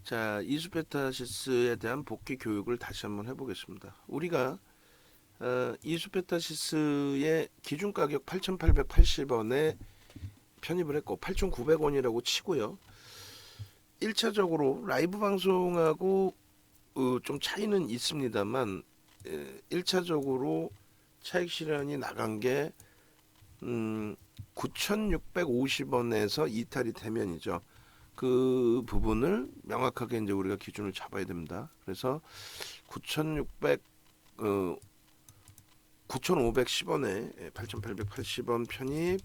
자, 이수페타시스에 대한 복귀 교육을 다시 한번 해보겠습니다. 우리가 이수페타시스의 기준 가격 8,880원에 편입을 했고 8,900원이라고 치고요. 1차적으로 라이브 방송하고 좀 차이는 있습니다만 1차적으로 차익 실현이 나간 게 9,650원에서 이탈이 되면이죠. 그 부분을 명확하게 이제 우리가 기준을 잡아야 됩니다. 그래서 9,600 9,510원에 8,880원 편입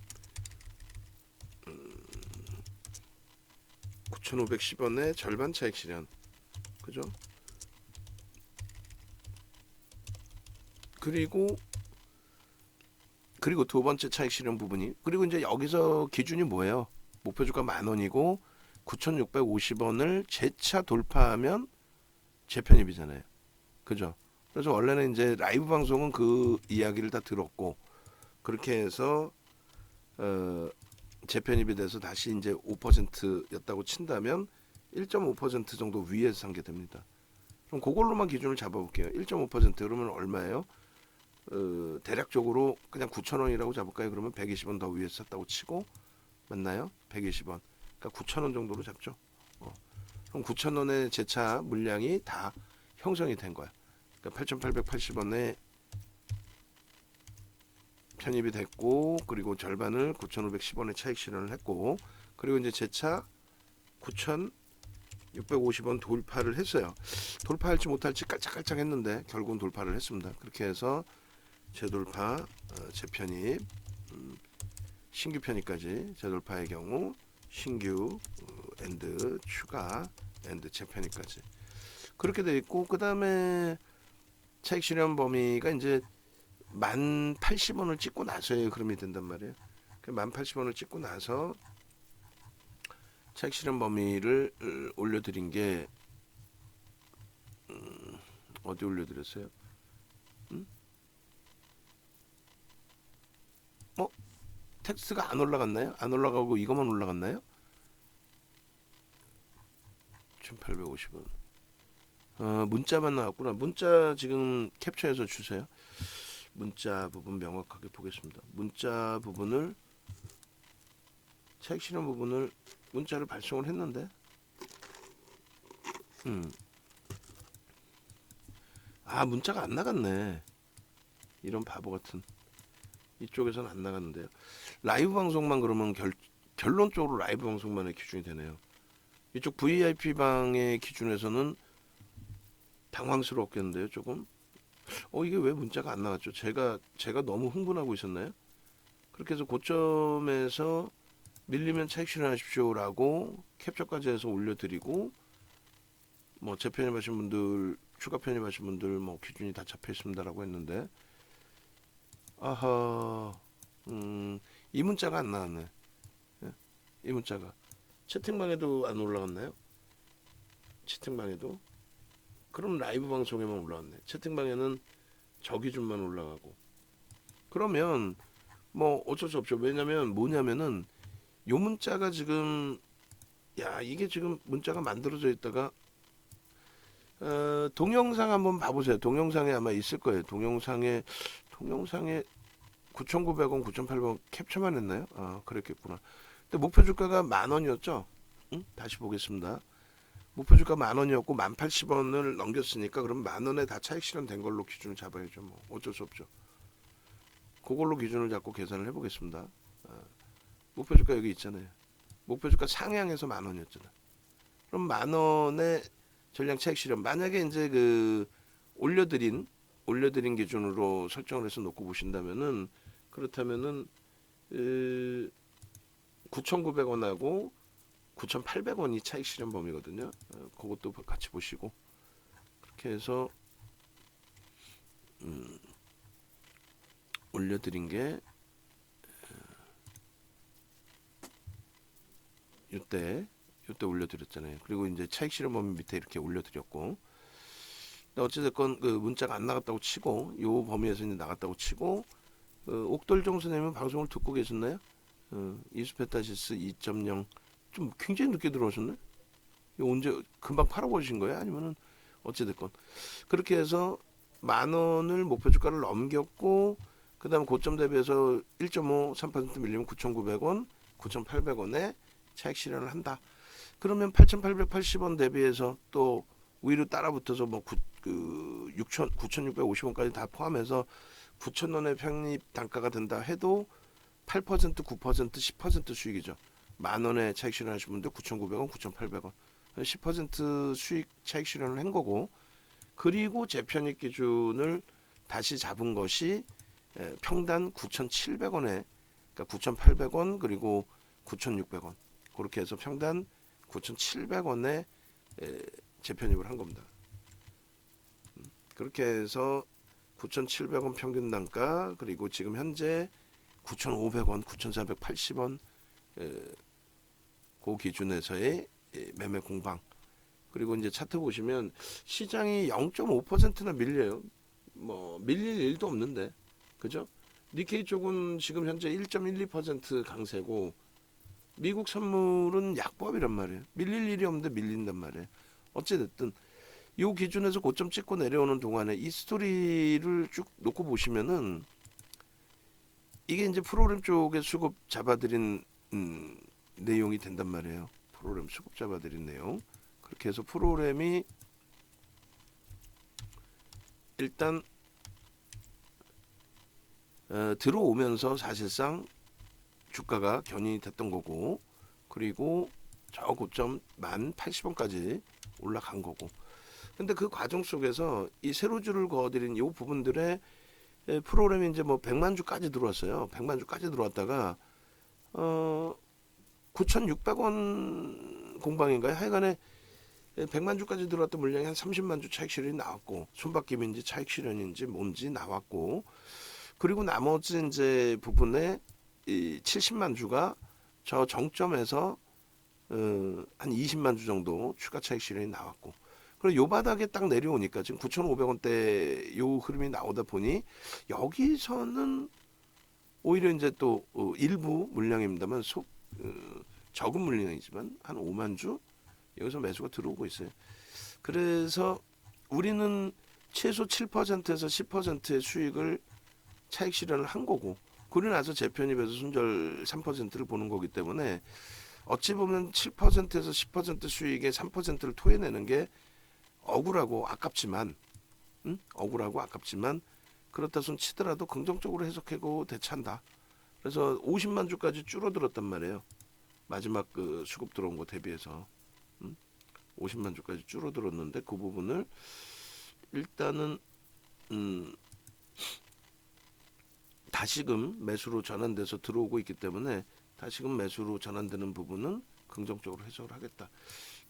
9,510원에 절반 차익 실현. 그죠? 그리고 두 번째 차익 실현 부분이 그리고 이제 여기서 기준이 뭐예요? 목표 주가 10,000원이고 9,650원을 재차 돌파하면 재편입이잖아요. 그죠? 그래서 원래는 이제 라이브 방송은 그 이야기를 다 들었고 그렇게 해서 재편입이 돼서 다시 이제 5%였다고 친다면 1.5% 정도 위에서 산게 됩니다. 그럼 그걸로만 기준을 잡아볼게요. 1.5% 그러면 얼마예요? 대략적으로 그냥 9,000원이라고 잡을까요? 그러면 120원 더 위에서 샀다고 치고 맞나요? 120원. 그러니까 9,000원 정도로 잡죠. 그럼 9,000원의 재차 물량이 다 형성이 된 거야. 그러니까 8,880원에 편입이 됐고 그리고 절반을 9,510원에 차익 실현을 했고 그리고 이제 재차 9,650원 돌파를 했어요. 돌파할지 못할지 깔짝깔짝 했는데 결국은 돌파를 했습니다. 그렇게 해서 재돌파, 재편입, 신규 편입까지 재돌파의 경우 신규 엔드 추가 엔드 재편입까지 그렇게 돼 있고 그 다음에 차익 실현 범위가 이제 10,080원을 찍고 나서의 흐름이 된단 말이에요. 10,080원을 찍고 나서 차익 실현 범위를 올려드린 게 어디 올려드렸어요? 텍스트가 안 올라갔나요? 안 올라가고 이것만 올라갔나요? 1,850원. 문자만 나왔구나. 문자 지금 캡처해서 주세요. 문자 부분 명확하게 보겠습니다. 문자 부분을 차익 실현 부분을 문자를 발송을 했는데 문자가 안 나갔네. 이런 바보 같은 이쪽에서는 안 나갔는데요. 라이브 방송만 그러면 결론적으로 라이브 방송만의 기준이 되네요. 이쪽 VIP 방의 기준에서는 당황스럽겠는데요, 조금. 이게 왜 문자가 안 나갔죠? 제가 너무 흥분하고 있었나요? 그렇게 해서 고점에서 밀리면 차익 실현하십시오라고 캡처까지 해서 올려드리고 뭐 재편입하신 분들, 추가 편입하신 분들 뭐 기준이 다 잡혀 있습니다라고 했는데 아하, 이 문자가 안 나왔네. 예? 이 문자가 채팅방에도 안 올라갔나요? 채팅방에도 그럼 라이브 방송에만 올라왔네. 채팅방에는 저 기준만 올라가고 그러면 뭐 어쩔 수 없죠. 왜냐면 뭐냐면은 요 문자가 지금 이게 지금 문자가 만들어져 있다가 동영상 한번 봐보세요. 동영상에 아마 있을 거예요. 동영상에 9,900원, 9,800원 캡처만 했나요? 그랬겠구나. 근데 목표 주가가 10,000원이었죠. 다시 보겠습니다. 목표 주가 10,000원이었고 10,080원을 넘겼으니까 그럼 10,000원에 다 차익 실현된 걸로 기준을 잡아야죠. 뭐 어쩔 수 없죠. 그걸로 기준을 잡고 계산을 해보겠습니다. 목표 주가 여기 있잖아요. 목표 주가 상향해서 10,000원이었잖아. 그럼 10,000원의 전량 차익 실현 만약에 이제 그 올려드린 기준으로 설정을 해서 놓고 보신다면은 그렇다면은 9,900원하고 9,800원이 차익 실현 범위거든요. 그것도 같이 보시고 그렇게 해서 올려드린 게 이때 올려드렸잖아요. 그리고 이제 차익 실현 범위 밑에 이렇게 올려드렸고 어찌됐건 그 문자가 안 나갔다고 치고 요 범위에서 이제 나갔다고 치고 옥돌정 선생님은 방송을 듣고 계셨나요? 이수페타시스 2.0 좀 굉장히 늦게 들어오셨네. 이거 언제 금방 팔아버리신 거예요? 아니면은 어찌됐건 그렇게 해서 10,000원을 목표 주가를 넘겼고 그다음 고점 대비해서 1.5, 3% 밀리면 9,900원, 9,800원에 차익 실현을 한다. 그러면 8,880원 대비해서 또 위로 따라붙어서 뭐 9,650원까지 다 포함해서 9,000원의 편입 단가가 된다 해도 8%, 9%, 10% 수익이죠. 10,000원에 차익 실현하신 분들 9,900원, 9,800원. 10% 수익 차익 실현을 한 거고 그리고 재편입 기준을 다시 잡은 것이 평단 9,700원에 그러니까 9,800원 그리고 9,600원 그렇게 해서 평단 9,700원에 재편입을 한 겁니다. 그렇게 해서 9,700원 평균 단가 그리고 지금 현재 9,500원, 9,480원 그 기준에서의 매매 공방 그리고 이제 차트 보시면 시장이 0.5%나 밀려요. 뭐 밀릴 일도 없는데 그죠? 니케이 쪽은 지금 현재 1.12% 강세고 미국 선물은 약법이란 말이에요. 밀릴 일이 없는데 밀린단 말이에요. 어찌됐든 이 기준에서 고점 찍고 내려오는 동안에 이 스토리를 쭉 놓고 보시면은 이게 이제 프로그램 쪽에 수급 잡아들인 내용이 된단 말이에요. 프로그램 수급 잡아들인 내용. 그렇게 해서 프로그램이 일단 들어오면서 사실상 주가가 견인이 됐던 거고 그리고 저 고점 10,080원까지 올라간 거고 근데 그 과정 속에서 이 세로줄을 그어드린 이 부분들의 프로그램이 이제 뭐 100만 주까지 들어왔어요. 100만 주까지 들어왔다가 9,600원 공방인가요? 하여간에 100만 주까지 들어왔던 물량이 한 30만 주 차익 실현이 나왔고 손바뀜인지 차익 실현인지 뭔지 나왔고 그리고 나머지 이제 부분에 이 70만 주가 저 정점에서 한 20만 주 정도 추가 차익 실현이 나왔고 그리고 요 바닥에 딱 내려오니까 지금 9,500원대 요 흐름이 나오다 보니 여기서는 오히려 이제 또 일부 물량입니다만 적은 물량이지만 한 5만 주 여기서 매수가 들어오고 있어요. 그래서 우리는 최소 7%에서 10%의 수익을 차익 실현을 한 거고 그러고 나서 재편입에서 순절 3%를 보는 거기 때문에 어찌 보면 7%에서 10% 수익의 3%를 토해내는 게 억울하고 아깝지만 억울하고 아깝지만 그렇다 손 치더라도 긍정적으로 해석하고 대처한다. 그래서 50만 주까지 줄어들었단 말이에요. 마지막 그 수급 들어온 거 대비해서 50만 주까지 줄어들었는데 그 부분을 일단은 다시금 매수로 전환돼서 들어오고 있기 때문에 다시금 매수로 전환되는 부분은 긍정적으로 해석을 하겠다.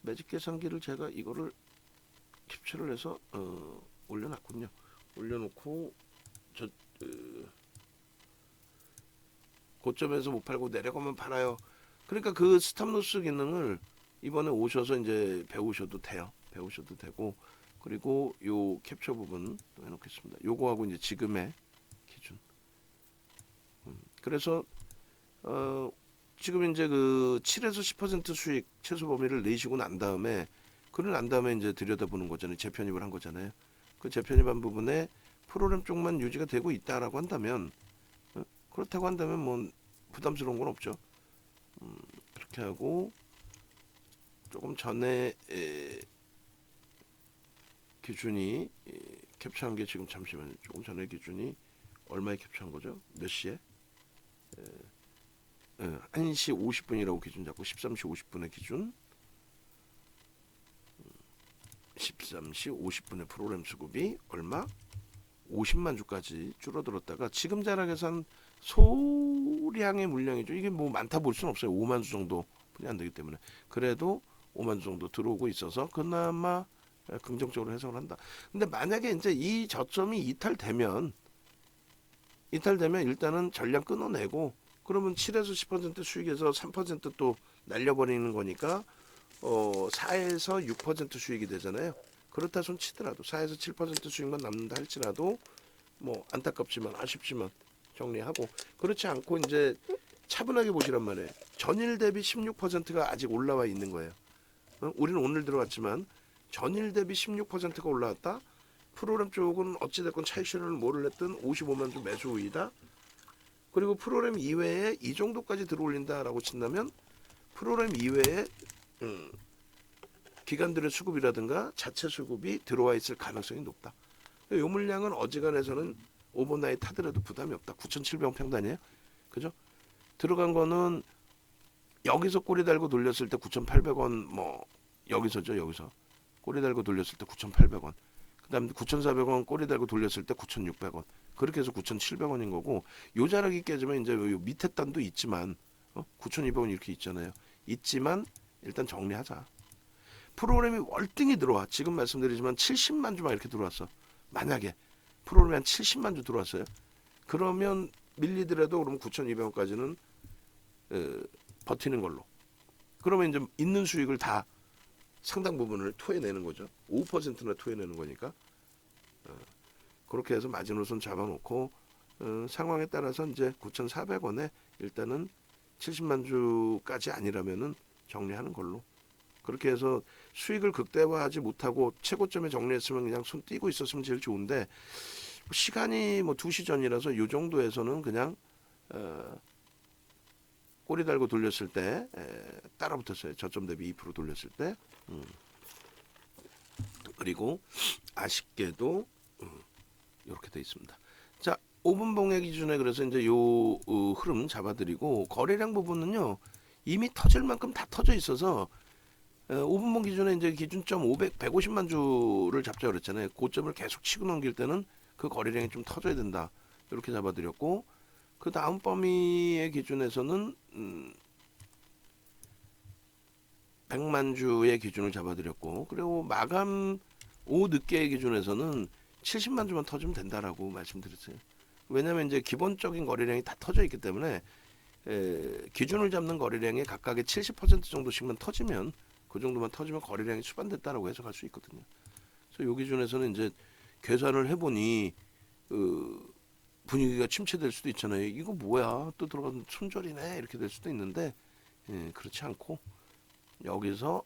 매직 계산기를 제가 이거를 캡처를 해서 올려놨군요. 올려놓고 저 고점에서 못 팔고 내려가면 팔아요. 그러니까 그 스탑로스 기능을 이번에 오셔서 이제 배우셔도 돼요. 배우셔도 되고 그리고 요 캡처 부분 또 해놓겠습니다. 요거하고 이제 지금의 기준. 그래서 지금 이제 그 7에서 10% 수익 최소 범위를 내시고 난 다음에 그러고 난 다음에 이제 들여다보는 거잖아요. 재편입을 한 거잖아요. 그 재편입한 부분에 프로그램 쪽만 유지가 되고 있다라고 한다면 그렇다고 한다면 뭐 부담스러운 건 없죠. 그렇게 하고 조금 전에 기준이 캡처한 게 지금 잠시만요. 조금 전에 기준이 얼마에 캡처한 거죠? 몇 시에? 1시 50분이라고 기준 잡고 13시 50분의 기준 13시 50분의 프로그램 수급이 얼마? 50만 주까지 줄어들었다가 지금 자락에서 한 소량의 물량이죠. 이게 뭐 많다 볼 수는 없어요. 5만 주 정도 분이 안 되기 때문에 그래도 5만 주 정도 들어오고 있어서 그나마 긍정적으로 해석을 한다. 근데 만약에 이제 이 저점이 이탈되면 일단은 전량 끊어내고 그러면 7에서 10% 수익에서 3%또 날려버리는 거니까 4에서 6% 수익이 되잖아요. 그렇다 손 치더라도 4에서 7% 수익만 남는다 할지라도 뭐 안타깝지만 아쉽지만 정리하고 그렇지 않고 이제 차분하게 보시란 말이에요. 전일 대비 16%가 아직 올라와 있는 거예요. 우리는 오늘 들어왔지만 전일 대비 16%가 올라왔다. 프로그램 쪽은 어찌됐건 차익 실현을 뭐를 했든 55만 주 매수 우위다. 그리고 프로그램 이외에 이 정도까지 들어올린다라고 친다면 프로그램 이외에 기관들의 수급이라든가 자체 수급이 들어와 있을 가능성이 높다. 이 물량은 어지간해서는 오버나잇 타더라도 부담이 없다. 9,700원 평단이에요. 그죠? 들어간 거는 여기서 꼬리 달고 돌렸을 때 9,800원 뭐 여기서죠. 여기서 꼬리 달고 돌렸을 때 9,800원. 그다음에 9,400원 꼬리 달고 돌렸을 때 9,600원. 그렇게 해서 9,700원인 거고 요 자락이 깨지면 이제 요 밑에 단도 있지만 9,200원 이렇게 있잖아요. 있지만 일단 정리하자. 프로그램이 월등히 들어와. 지금 말씀드리지만 70만 주만 이렇게 들어왔어. 만약에 프로그램이 한 70만 주 들어왔어요. 그러면 밀리더라도 그러면 9,200원까지는 버티는 걸로. 그러면 이제 있는 수익을 다 상당 부분을 토해내는 거죠. 5%나 토해내는 거니까. 그렇게 해서 마지노선 잡아놓고 상황에 따라서 이제 9,400원에 일단은 70만 주까지 아니라면은 정리하는 걸로. 그렇게 해서 수익을 극대화하지 못하고 최고점에 정리했으면 그냥 손 띄고 있었으면 제일 좋은데 시간이 뭐 2시 전이라서 이 정도에서는 그냥 꼬리 달고 돌렸을 때 따라붙었어요. 저점 대비 2% 돌렸을 때. 그리고 아쉽게도 이렇게 돼 있습니다. 자, 5분 봉해 기준에 그래서 이제 요 흐름 잡아드리고 거래량 부분은요 이미 터질 만큼 다 터져 있어서 5분봉 기준에 이제 기준점 150만 주를 잡자 그랬잖아요. 고점을 계속 치고 넘길 때는 그 거래량이 좀 터져야 된다. 이렇게 잡아드렸고 그 다음 범위의 기준에서는 100만 주의 기준을 잡아드렸고 그리고 마감 오후 늦게의 기준에서는 70만 주만 터지면 된다라고 말씀드렸어요. 왜냐하면 이제 기본적인 거래량이 다 터져 있기 때문에 기준을 잡는 거래량의 각각의 70% 정도씩만 터지면 그 정도만 터지면 거래량이 수반됐다라고 해석할 수 있거든요. 그래서 이 기준에서는 이제 계산을 해보니 분위기가 침체될 수도 있잖아요. 이거 뭐야? 또 들어가면 손절이네 이렇게 될 수도 있는데 그렇지 않고 여기서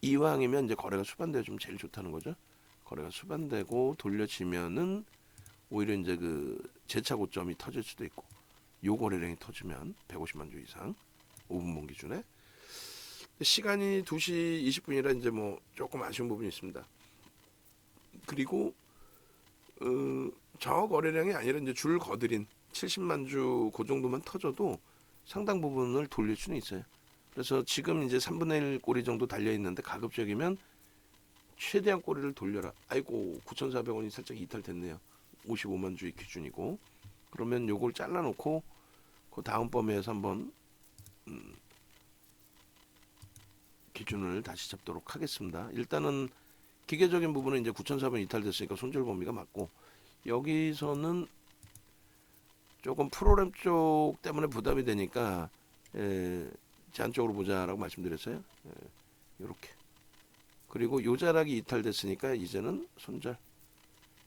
이왕이면 이제 거래가 수반되어 좀 제일 좋다는 거죠. 거래가 수반되고 돌려지면은 오히려 이제 그 재차 고점이 터질 수도 있고 요 거래량이 터지면 150만 주 이상 5분봉 기준에 시간이 2시 20분이라 이제 뭐 조금 아쉬운 부분이 있습니다. 그리고 저 거래량이 아니라 이제 줄 거드린 70만 주 그 정도만 터져도 상당 부분을 돌릴 수는 있어요. 그래서 지금 이제 3분의 1 꼬리 정도 달려 있는데 가급적이면 최대한 꼬리를 돌려라. 아이고 9,400원이 살짝 이탈됐네요. 55만 주의 기준이고 그러면 요걸 잘라놓고 그 다음 범위에서 한번 기준을 다시 잡도록 하겠습니다. 일단은 기계적인 부분은 이제 9,400원 이탈됐으니까 손절 범위가 맞고 여기서는 조금 프로그램 쪽 때문에 부담이 되니까 제한 쪽으로 보자라고 말씀드렸어요. 이렇게 그리고 요 자락이 이탈됐으니까 이제는 손절.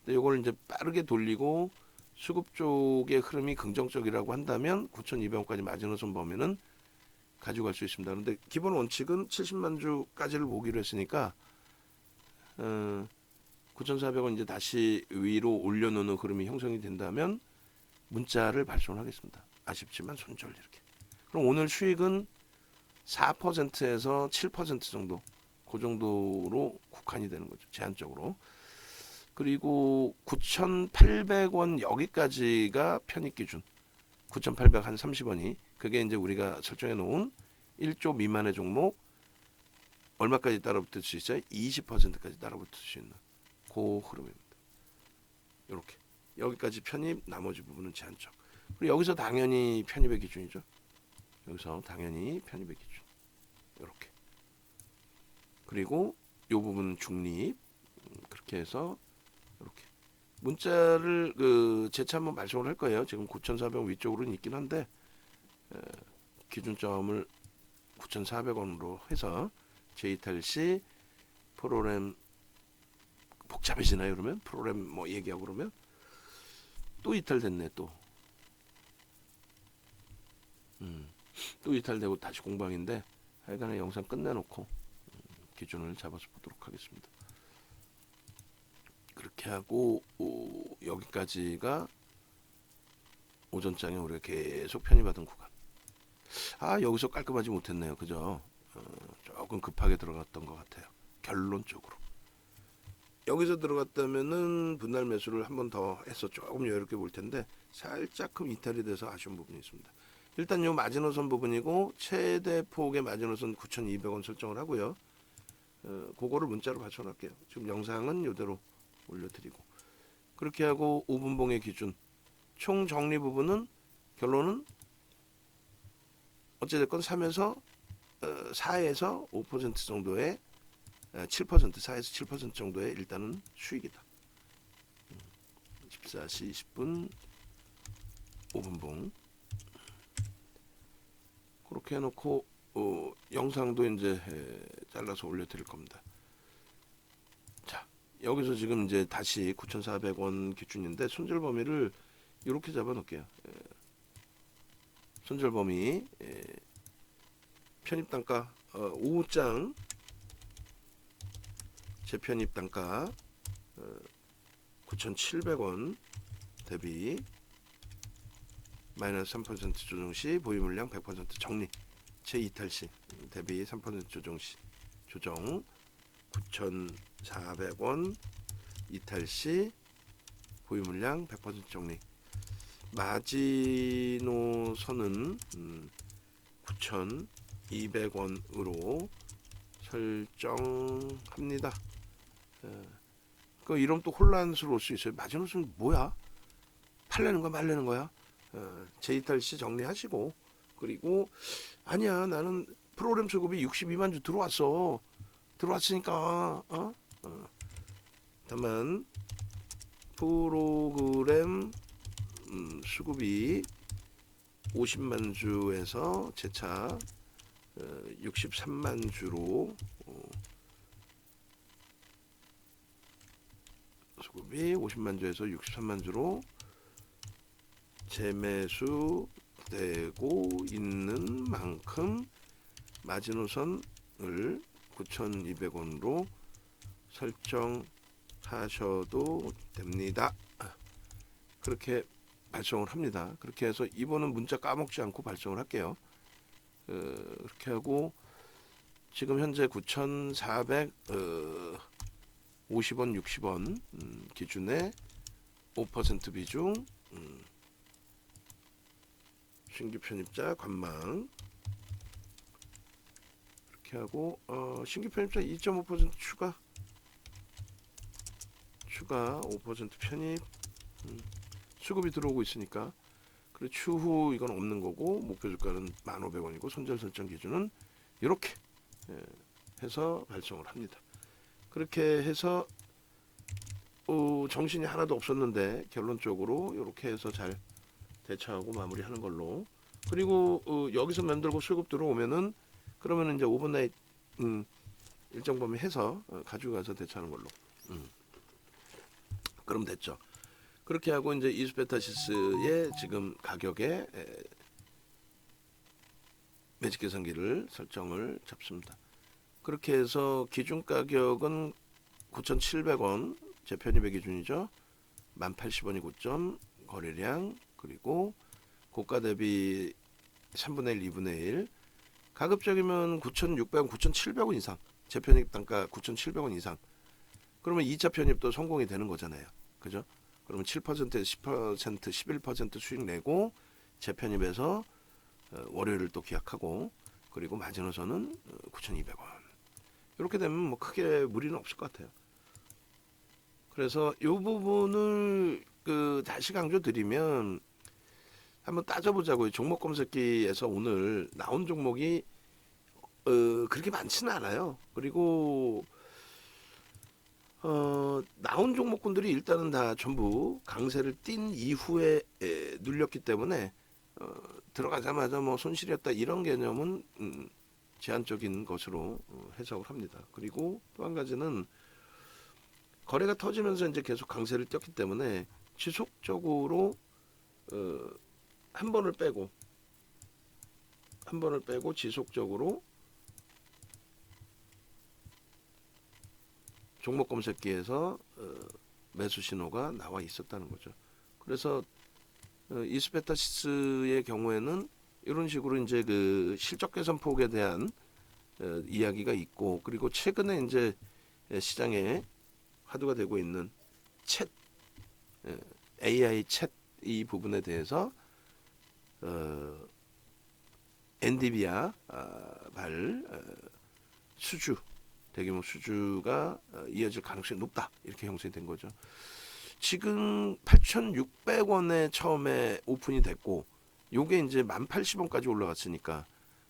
근데 요걸 이제 빠르게 돌리고 수급 쪽의 흐름이 긍정적이라고 한다면 9,200원까지 마지노선 범위는 가져갈 수 있습니다. 그런데 기본 원칙은 70만 주까지를 보기로 했으니까 9,400원 이제 다시 위로 올려놓는 흐름이 형성이 된다면 문자를 발송하겠습니다. 아쉽지만 손절 이렇게. 그럼 오늘 수익은 4%에서 7% 정도 그 정도로 국한이 되는 거죠. 제한적으로. 그리고 9,800원 여기까지가 편입 기준. 9,800 한 30원이 그게 이제 우리가 설정해 놓은 1조 미만의 종목 얼마까지 따라붙을 수 있어요? 20%까지 따라붙을 수 있는 그 흐름입니다. 이렇게 여기까지 편입, 나머지 부분은 제한적. 그리고 여기서 당연히 편입의 기준이죠. 여기서 당연히 편입의 기준. 이렇게. 그리고 이 부분은 중립. 그렇게 해서 이렇게 문자를 재차 한번 발송을 할 거예요. 지금 9,400원 위쪽으로는 있긴 한데 기준점을 9,400원으로 해서 제이탈 시 프로그램 복잡해지나요? 그러면 프로그램 뭐 얘기하고 그러면 또 이탈됐네 또. 또 이탈되고 다시 공방인데 하여간에 영상 끝내놓고 기준을 잡아서 보도록 하겠습니다. 그렇게 하고 여기까지가 오전장에 우리가 계속 편입하던 구간. 여기서 깔끔하지 못했네요. 그죠? 조금 급하게 들어갔던 것 같아요. 결론적으로. 여기서 들어갔다면은 분할 매수를 한 번 더 해서 조금 여유롭게 볼 텐데 살짝금 이탈이 돼서 아쉬운 부분이 있습니다. 일단 요 마지노선 부분이고 최대 폭의 마지노선 9,200원 설정을 하고요. 그거를 문자로 받쳐놓을게요. 지금 영상은 이대로 올려드리고 그렇게 하고 5분봉의 기준 총 정리 부분은 결론은 어찌됐건 3에서 4에서 5% 정도의 7% 4에서 7% 정도의 일단은 수익이다. 14시 20분 5분봉 그렇게 해놓고 영상도 이제 잘라서 올려드릴 겁니다. 자 여기서 지금 이제 다시 9,400원 기준인데 손절 범위를 이렇게 잡아 놓을게요. 손절 범위 편입 단가 5장 재편입 단가 9,700원 대비 마이너스 3% 조정 시 보유 물량 100% 정리 재이탈 시 대비 3% 조정 시 조정 9,400원 이탈 시 보유 물량 100% 정리 마지노선은 9,200원으로 설정합니다. 그 이러면 또 혼란스러울 수 있어요. 마지노선 뭐야? 팔려는 거야 말려는 거야? 재이탈 시 정리하시고 그리고 아니야 나는 프로그램 수급이 62만 주 들어왔으니까 다만 프로그램 수급이 50만 주에서 재차 63만 주로 수급이 50만 주에서 63만 주로 재매수 되고 있는 만큼 마지노선을 9,200원으로 설정하셔도 됩니다. 그렇게 발송을 합니다. 그렇게 해서 이번은 문자 까먹지 않고 발송을 할게요. 그렇게 하고 지금 현재 9,450원 60원 기준에 5% 비중 신규 편입자 관망 이렇게 하고 신규 편입자 2.5% 추가 5% 편입 수급이 들어오고 있으니까 그리고 추후 이건 없는 거고 목표 주가는 1,500원이고 손절 설정 기준은 이렇게 해서 발송을 합니다. 그렇게 해서 정신이 하나도 없었는데 결론적으로 이렇게 해서 잘 대처하고 마무리하는 걸로. 그리고 여기서 만들고 수급 들어오면은 그러면은 이제 오버나잇 일정 범위 해서 가지고 가서 대처하는 걸로. 그럼 됐죠. 그렇게 하고 이제 이수베타시스의 지금 가격에 매직 계산기를 설정을 잡습니다. 그렇게 해서 기준 가격은 9,700원 재편입의 기준이죠. 1080원이 고점 거래량 그리고 고가 대비 3분의 1, 2분의 1 가급적이면 9,600원, 9,700원 이상 재편입 단가 9,700원 이상 그러면 2차 편입도 성공이 되는 거잖아요. 그죠? 그러면 7%에서 10%, 11% 수익 내고 재편입에서 월요일을 또 기약하고 그리고 마지노선은 9,200원 이렇게 되면 뭐 크게 무리는 없을 것 같아요. 그래서 이 부분을 다시 강조드리면 한번 따져보자고요. 종목 검색기에서 오늘 나온 종목이 그렇게 많지는 않아요. 그리고 나온 종목군들이 일단은 다 전부 강세를 띈 이후에 눌렸기 때문에 들어가자마자 뭐 손실이었다 이런 개념은 제한적인 것으로 해석을 합니다. 그리고 또 한 가지는 거래가 터지면서 이제 계속 강세를 띄었기 때문에 지속적으로 한 번을 빼고 지속적으로 종목 검색기에서 매수 신호가 나와 있었다는 거죠. 그래서 이스페타시스의 경우에는 이런 식으로 이제 그 실적 개선 폭에 대한 이야기가 있고, 그리고 최근에 이제 시장에 화두가 되고 있는 챗 AI 챗 이 부분에 대해서 엔비디아 발 수주 대규모 수주가 이어질 가능성이 높다, 이렇게 형성이 된 거죠. 지금 8,600원에 처음에 오픈이 됐고, 요게 이제 1,080원까지 올라갔으니까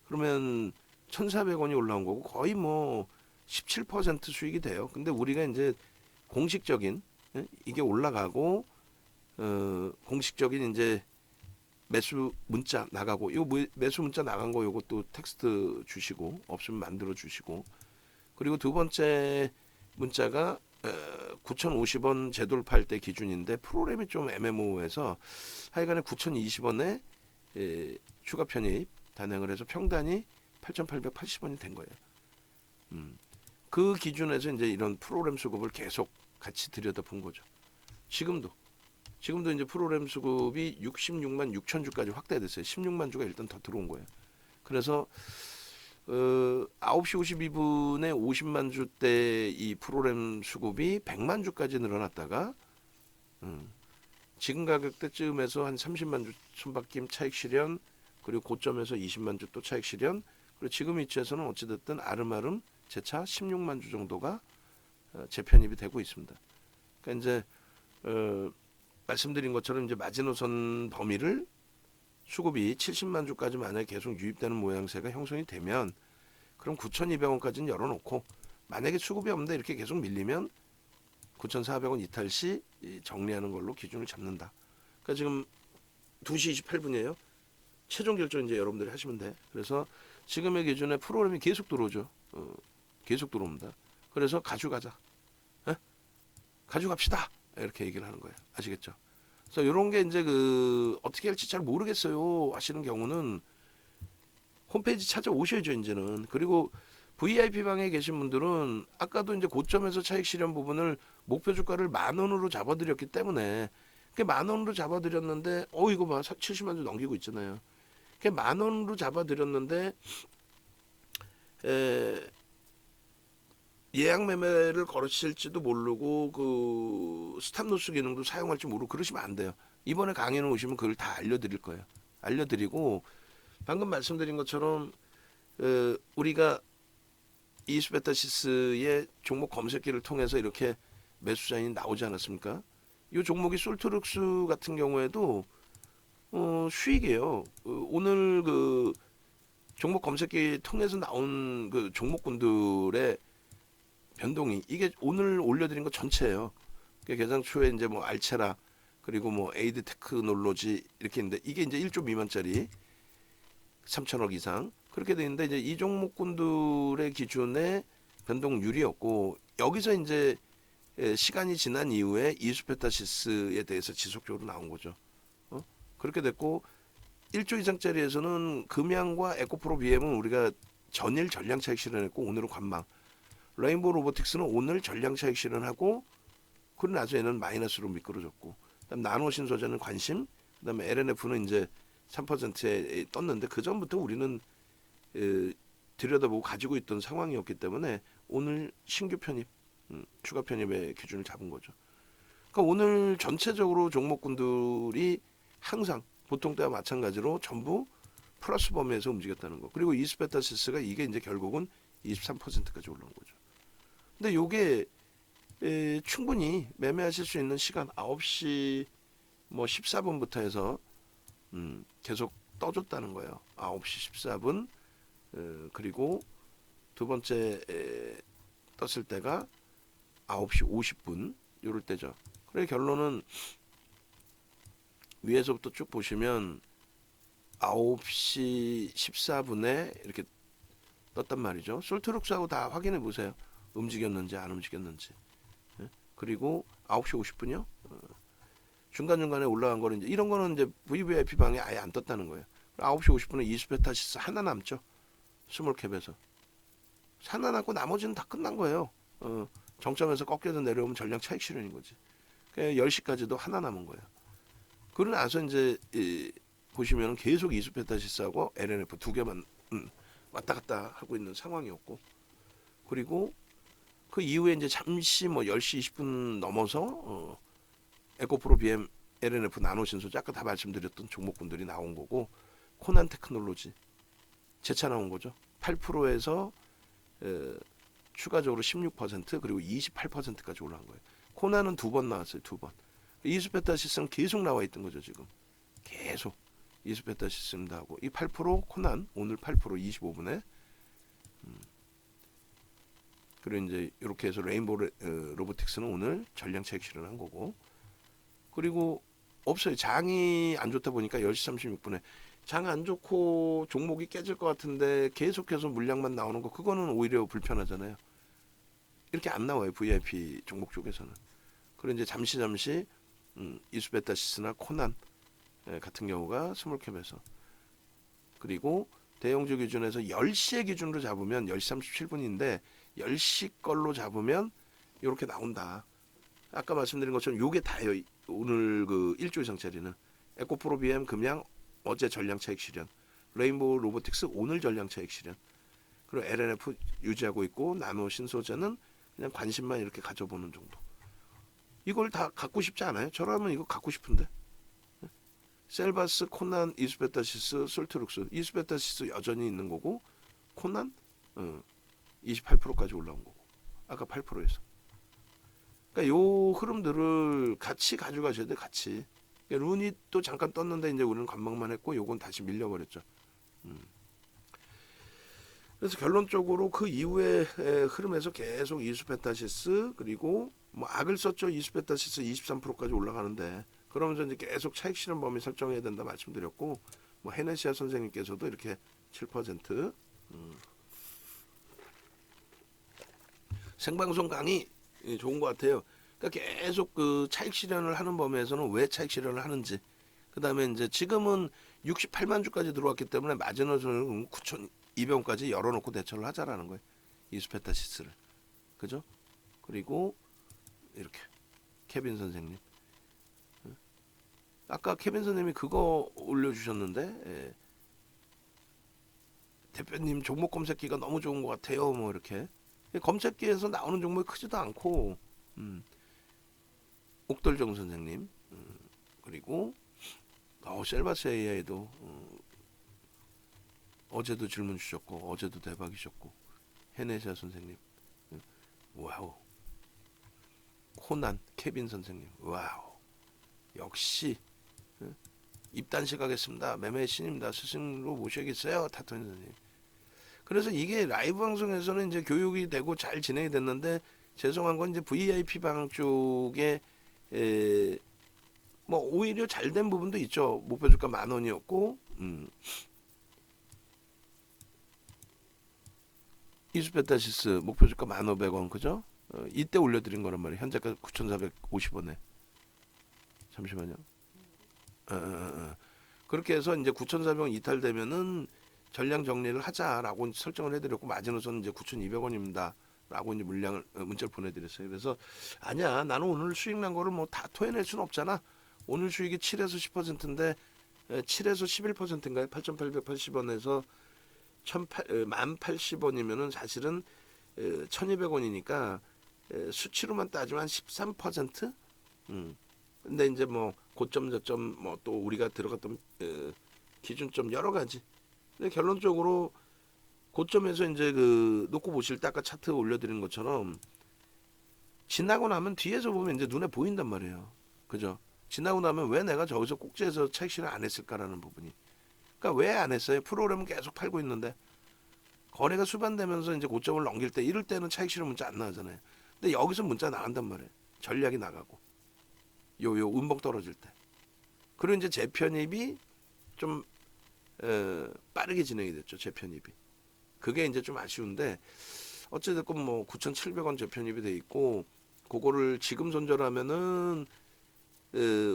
그러면 1,400원이 올라온 거고 거의 뭐 17% 수익이 돼요. 근데 우리가 이제 공식적인 이게 올라가고 공식적인 이제 매수 문자 나가고, 요 매수 문자 나간 거 요것도 텍스트 주시고 없으면 만들어 주시고, 그리고 두 번째 문자가 9,050원 재돌파할 때 기준인데 프로그램이 좀 애매모호해서 하여간에 9,020원에 추가 편입 단행을 해서 평단이 8,880원이 된 거예요. 그 기준에서 이제 이런 프로그램 수급을 계속 같이 들여다본 거죠. 지금도 이제 프로그램 수급이 66만 6천 주까지 확대됐어요. 16만 주가 일단 더 들어온 거예요. 그래서 9시 52분에 50만 주 때 이 프로그램 수급이 100만 주까지 늘어났다가 지금 가격대쯤에서 한 30만 주 손바뀜 차익 실현, 그리고 고점에서 20만 주 또 차익 실현, 그리고 지금 위치에서는 어찌됐든 아름아름 재차 16만 주 정도가 재편입이 되고 있습니다. 그러니까 이제 말씀드린 것처럼 이제 마지노선 범위를 수급이 70만 주까지 만약에 계속 유입되는 모양새가 형성이 되면 그럼 9,200원까지는 열어놓고, 만약에 수급이 없는데 이렇게 계속 밀리면 9,400원 이탈 시 정리하는 걸로 기준을 잡는다. 그러니까 지금 2시 28분이에요. 최종 결정 이제 여러분들이 하시면 돼. 그래서 지금의 기준에 프로그램이 계속 들어오죠. 계속 들어옵니다. 그래서 가져가자. 가져갑시다. 이렇게 얘기를 하는 거예요. 아시겠죠? 그래서 이런 게 이제 어떻게 할지 잘 모르겠어요 하시는 경우는 홈페이지 찾아오셔야죠, 이제는. 그리고 VIP 방에 계신 분들은 아까도 이제 고점에서 차익 실현 부분을 목표 주가를 10,000원으로 잡아드렸기 때문에, 그 10,000원으로 잡아드렸는데 이거 봐, 70만 주 넘기고 있잖아요. 그 10,000원으로 잡아드렸는데 예약 매매를 걸으실지도 모르고 그 스탑로스 기능도 사용할지 모르고 그러시면 안 돼요. 이번에 강의는 오시면 그걸 다 알려드릴 거예요. 알려드리고, 방금 말씀드린 것처럼 우리가 이스페타시스의 종목 검색기를 통해서 이렇게 매수 사인이 나오지 않았습니까? 이 종목이 솔트룩스 같은 경우에도 수익이에요. 오늘 그 종목 검색기 통해서 나온 그 종목군들의 변동이 이게 오늘 올려드린 거 전체예요. 개장 초에 이제 뭐 알체라, 그리고 뭐 에이드 테크놀로지 이렇게 있는데 이게 이제 1조 미만짜리 3천억 이상 그렇게 돼 있는데, 이제 이 종목군들의 기준에 변동률이었고, 여기서 이제 시간이 지난 이후에 이스페타시스에 대해서 지속적으로 나온 거죠. 그렇게 됐고, 1조 이상짜리에서는 금양과 에코프로 BM은 우리가 전일 전량 차익 실현했고 오늘은 관망. 레인보우 로보틱스는 오늘 전량 차익 실현하고 그리고 나중에는 마이너스로 미끄러졌고, 그다음 나노신소재는 관심, 그다음에 LNF는 이제 3%에 떴는데 그 전부터 우리는 들여다보고 가지고 있던 상황이었기 때문에 오늘 신규 편입, 추가 편입의 기준을 잡은 거죠. 그러니까 오늘 전체적으로 종목군들이 항상 보통 때와 마찬가지로 전부 플러스 범위에서 움직였다는 거. 그리고 이스페타시스가 이게 이제 결국은 23%까지 올라온 거죠. 근데 요게 충분히 매매하실 수 있는 시간 9시 뭐 14분부터 해서 계속 떠줬다는 거예요. 9시 14분 그리고 두 번째 떴을 때가 9시 50분 요럴 때죠. 그래 결론은 위에서부터 쭉 보시면 9시 14분에 이렇게 떴단 말이죠. 솔트룩스하고 다 확인해 보세요. 움직였는지 안 움직였는지. 그리고 9시 50분이요. 중간중간에 올라간 거는 이제 이런 거는 이제 VVIP 방에 아예 안 떴다는 거예요. 9시 50분에 이스페타시스 하나 남죠. 스몰캡에서. 하나 남고 나머지는 다 끝난 거예요. 정점에서 꺾여서 내려오면 전량 차익 실현인 거지. 그러니까 10시까지도 하나 남은 거예요. 그러고 나서 이제 보시면 계속 이수페타시스하고 LNF 두 개만 왔다 갔다 하고 있는 상황이었고, 그리고 그 이후에 이제 잠시 뭐 10시 20분 넘어서 에코프로 BM LNF 나노신소재 아까 다 말씀드렸던 종목군들이 나온 거고, 코난 테크놀로지 재차 나온 거죠. 8%에서 추가적으로 16% 그리고 28%까지 올라간 거예요. 코난은 두 번 나왔어요. 두 번. 이수페타시스는 계속 나와 있던 거죠. 지금 계속 이수페타시스입니다 하고 이 8% 코난 오늘 8% 25분에 그리고 이제 이렇게 해서 레인보우 로보틱스는 오늘 전량 차익 실현한 거고, 그리고 없어요. 장이 안 좋다 보니까 10시 36분에 장 안 좋고 종목이 깨질 것 같은데 계속해서 물량만 나오는 거, 그거는 오히려 불편하잖아요. 이렇게 안 나와요. VIP 종목 쪽에서는. 그리고 이제 잠시 이수베타시스나 코난 같은 경우가 스몰캡에서, 그리고 대형주 기준에서 10시의 기준으로 잡으면 10시 37분인데 10시 걸로 잡으면 이렇게 나온다. 아까 말씀드린 것처럼 요게 다예요. 오늘 그 1조 이상짜리는 에코프로 BM 금양 어제 전량 차익 실현, 레인보우 로보틱스 오늘 전량 차익 실현, 그리고 LNF 유지하고 있고, 나노 신소재는 그냥 관심만 이렇게 가져보는 정도. 이걸 다 갖고 싶지 않아요? 저라면 이거 갖고 싶은데. 셀바스, 코난, 이수베타시스, 솔트룩스. 이수베타시스 여전히 있는 거고, 코난 28%까지 올라온 거고, 아까 8%에서. 그러니까 요 흐름들을 같이 가져가셔야 돼. 같이. 그러니까 룬이 또 잠깐 떴는데 이제 우리는 관망만 했고, 요건 다시 밀려버렸죠. 그래서 결론적으로 그 이후에 흐름에서 계속 이수페타시스, 그리고 뭐 악을 썼죠. 이수페타시스 23%까지 올라가는데, 그러면서 이제 계속 차익 실현 범위 설정해야 된다 말씀드렸고, 뭐 헤네시아 선생님께서도 이렇게 7% 생방송 강의 좋은 것 같아요. 그러니까 계속 그 차익 실현을 하는 범위에서는 왜 차익 실현을 하는지, 그 다음에 이제 지금은 68만 주까지 들어왔기 때문에 마지노선을 9,200원까지 열어놓고 대처를 하자라는 거예요. 이수페타시스를. 그죠? 그리고 이렇게 케빈 선생님. 아까 케빈 선생님이 그거 올려주셨는데, 대표님 종목 검색기가 너무 좋은 것 같아요. 뭐 이렇게 검색기에서 나오는 종목이 크지도 않고, 옥돌정 선생님, 그리고 셀바스 AI도 어제도 질문 주셨고 어제도 대박이셨고, 헤네시아 선생님, 와우, 코난 케빈 선생님, 와우, 역시 입단식 하겠습니다. 매매 신입니다. 스승으로 모셔야겠어요. 타토니 선생님. 그래서 이게 라이브 방송에서는 이제 교육이 되고 잘 진행이 됐는데, 죄송한 건 이제 VIP 방 쪽에 뭐 오히려 잘 된 부분도 있죠. 목표 주가 10,000원이었고, 이수페타시스 목표 주가 1,500원, 그죠? 이때 올려드린 거란 말이에요. 현재가 9,450원에. 잠시만요. 그렇게 해서 이제 9,400원 이탈되면은 전량 정리를 하자라고 설정을 해드렸고, 마지노선은 이제 9,200원입니다. 라고 이제 문자를 보내드렸어요. 그래서 아니야, 나는 오늘 수익 난 거를 뭐 다 토해낼 수는 없잖아. 오늘 수익이 7에서 10%인데 7에서 11%인가요? 8,880원에서 1,080원이면은 사실은 1,200원이니까 수치로만 따지면 한 13%? 근데 이제 뭐 고점 저점 뭐 또 우리가 들어갔던 기준점 여러 가지. 근데 결론적으로 고점에서 이제 그 놓고 보실 때 아까 차트 올려드린 것처럼 지나고 나면 뒤에서 보면 이제 눈에 보인단 말이에요. 그죠? 지나고 나면 왜 내가 저기서 꼭지에서 차익 실현 안 했을까라는 부분이. 그러니까 왜 안 했어요? 프로그램은 계속 팔고 있는데 거래가 수반되면서 이제 고점을 넘길 때, 이럴 때는 차익 실현 문자 안 나가잖아요. 근데 여기서 문자 나간단 말이에요. 전략이 나가고 요 음봉 떨어질 때. 그리고 이제 재편입이 좀 빠르게 진행이 됐죠. 재편입이. 그게 이제 좀 아쉬운데, 어찌됐건 뭐 9,700원 재편입이 돼 있고, 그거를 지금 손절하면은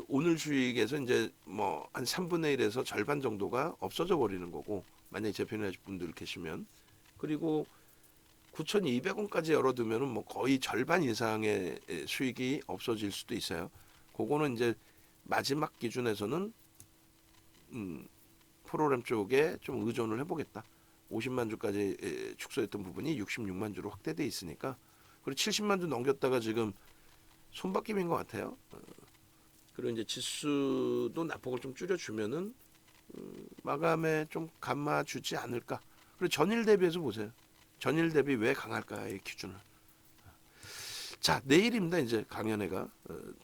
오늘 수익에서 이제 뭐 한 3분의 1에서 절반 정도가 없어져 버리는 거고, 만약에 재편하실 분들 계시면. 그리고 9,200원까지 열어두면은 뭐 거의 절반 이상의 수익이 없어질 수도 있어요. 그거는 이제 마지막 기준에서는 프로그램 쪽에 좀 의존을 해보겠다. 50만 주까지 축소했던 부분이 66만 주로 확대돼 있으니까, 그리고 70만 주 넘겼다가 지금 손바뀜인 것 같아요. 그리고 이제 지수도 낙폭을 좀 줄여주면은 마감에 좀 감아주지 않을까. 그리고 전일 대비해서 보세요. 전일 대비 왜 강할까의 기준을. 자, 내일입니다. 이제 강연회가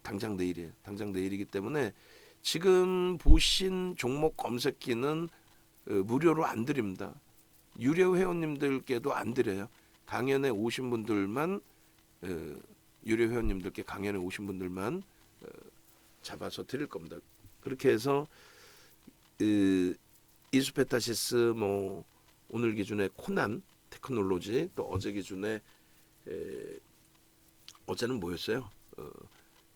당장 내일이에요. 당장 내일이기 때문에 지금 보신 종목 검색기는 무료로 안 드립니다. 유료 회원님들께도 안 드려요. 강연에 오신 분들만, 유료 회원님들께 강연에 오신 분들만 잡아서 드릴 겁니다. 그렇게 해서 이수페타시스, 뭐 오늘 기준에 코난 테크놀로지, 또 어제 기준에 어제는 뭐였어요?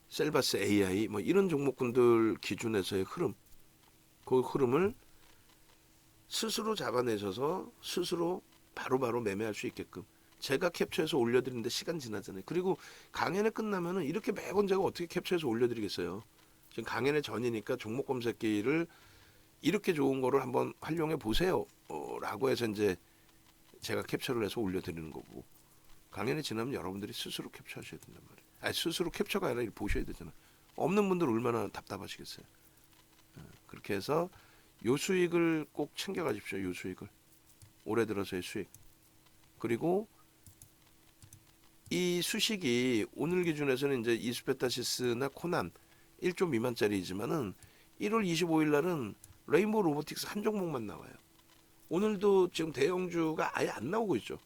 셀바스 AI, 뭐 이런 종목군들 기준에서의 흐름, 그 흐름을 스스로 잡아내셔서 스스로 바로바로 매매할 수 있게끔 제가 캡처해서 올려드리는데 시간 지나잖아요. 그리고 강연회 끝나면은 이렇게 매번 제가 어떻게 캡처해서 올려드리겠어요. 지금 강연회 전이니까 종목 검색기를 이렇게 좋은 거를 한번 활용해 보세요. 라고 해서 이제 제가 캡처를 해서 올려드리는 거고, 강연회 지나면 여러분들이 스스로 캡처하셔야 된단 말이에요. 아니, 스스로 캡처가 아니라 보셔야 되잖아. 없는 분들 얼마나 답답하시겠어요. 그렇게 해서 요 수익을 꼭 챙겨 가십시오. 요 수익을. 올해 들어서의 수익. 그리고 이 수식이 오늘 기준에서는 이제 이스페타시스나 코난 1조 미만짜리이지만은 1월 25일 날은 레인보우 로보틱스 한 종목만 나와요. 오늘도 지금 대형주가 아예 안 나오고 있죠.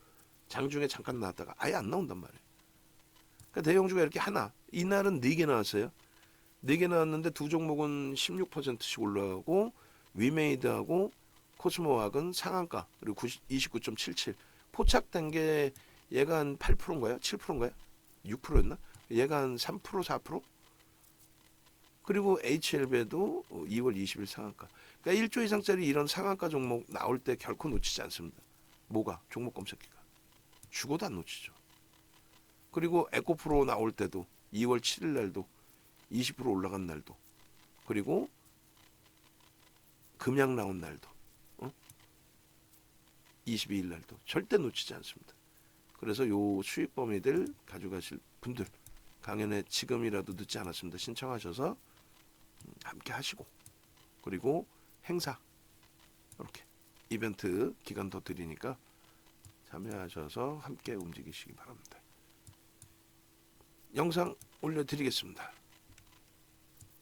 장중에 잠깐 나왔다가 아예 안 나온단 말이에요. 그러니까 대형주가 이렇게 하나, 이날은 4개 나왔어요. 4개 나왔는데 두 종목은 16%씩 올라가고, 위메이드하고 코스모학은 상한가, 그리고 29.77. 포착된 게 얘가 한 8%인가요? 7%인가요? 6%였나? 얘가 한 3%, 4%? 그리고 HLB도 2월 20일 상한가. 그러니까 1조 이상짜리 이런 상한가 종목 나올 때 결코 놓치지 않습니다. 뭐가? 종목 검색기가. 죽어도 안 놓치죠. 그리고 에코프로 나올 때도 2월 7일 날도 20% 올라간 날도, 그리고 금양 나온 날도, 22일 날도 절대 놓치지 않습니다. 그래서 요 수익 범위들 가져가실 분들 강연에 지금이라도 늦지 않았습니다. 신청하셔서 함께 하시고, 그리고 행사 이렇게 이벤트 기간 더 드리니까 참여하셔서 함께 움직이시기 바랍니다. 영상 올려드리겠습니다.